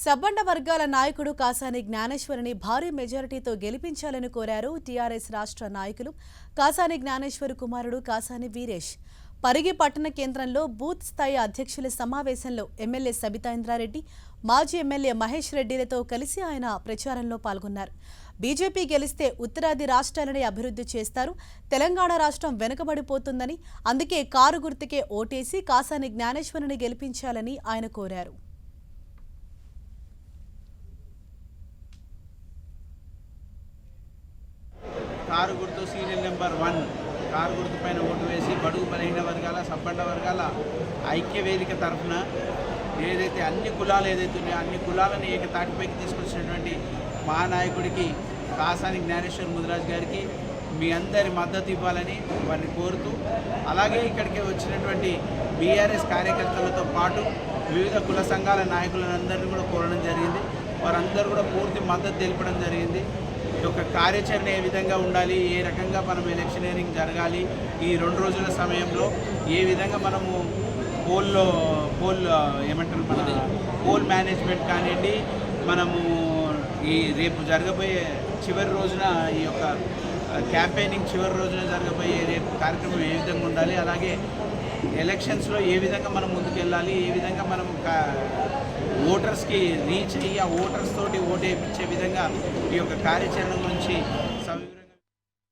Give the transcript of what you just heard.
సబ్బండ వర్గాల నాయకుడు కాసాని జ్ఞానేశ్వరిని భారీ మెజారిటీతో గెలిపించాలని కోరారు టీఆర్ఎస్ రాష్ట్ర నాయకులు కాసాని జ్ఞానేశ్వరి కుమారుడు కాసాని వీరేష్. పరిగి పట్టణ కేంద్రంలో బూత్ స్థాయి అధ్యక్షుల సమావేశంలో ఎమ్మెల్యే సబితా ఇంద్రారెడ్డి, మాజీ ఎమ్మెల్యే మహేష్ రెడ్డిలతో కలిసి ఆయన ప్రచారంలో పాల్గొన్నారు. బీజేపీ గెలిస్తే ఉత్తరాది రాష్ట్రాలని అభివృద్ధి చేస్తారు, తెలంగాణ రాష్ట్రం వెనుకబడిపోతుందని, అందుకే కారు గుర్తుకే ఓటేసి కాసాని జ్ఞానేశ్వరిని గెలిపించాలని ఆయన కోరారు. కారు గుర్తు సీరియల్ నెంబర్ 1 కారు గుర్తు పైన ఓటు వేసి బడుగు బలహీన వర్గాల సబ్బండ వర్గాల ఐక్య వేదిక తరఫున ఏదైతే అన్ని కులాలు ఏదైతే ఉన్నాయో అన్ని కులాలను ఏకతాటిపైకి తీసుకొచ్చినటువంటి మహానాయకుడికి కాసాని జ్ఞానేశ్వర్ ముదిరాజ్ గారికి మీ అందరి మద్దతు ఇవ్వాలని వారిని కోరుతూ, అలాగే ఇక్కడికి వచ్చినటువంటి బీఆర్ఎస్ కార్యకర్తలతో పాటు వివిధ కుల సంఘాల నాయకులందరినీ కూడా కోరడం జరిగింది. వారందరూ కూడా పూర్తి మద్దతు తెలపడం జరిగింది. ఈ యొక్క కార్యాచరణ ఏ విధంగా ఉండాలి, ఏ రకంగా మనం ఎలక్షనీరింగ్ జరగాలి, ఈ 2 రోజుల సమయంలో ఏ విధంగా మనము ఏమంటారు మన పోల్ మేనేజ్మెంట్ కానివ్వండి, మనము ఈ రేపు జరగబోయే చివరి రోజున ఈ యొక్క క్యాంపెయినింగ్ చివరి రోజున జరగబోయే రేపు కార్యక్రమం ఏ విధంగా ఉండాలి, అలాగే ఎలక్షన్స్లో ఏ విధంగా మనం ముందుకెళ్ళాలి, ఏ విధంగా మనం ఓటర్స్కి రీచ్ అయ్యి ఆ ఓటర్స్ తోటి ఓటు వేయించే విధంగా ఈ యొక్క కార్యాచరణ గురించి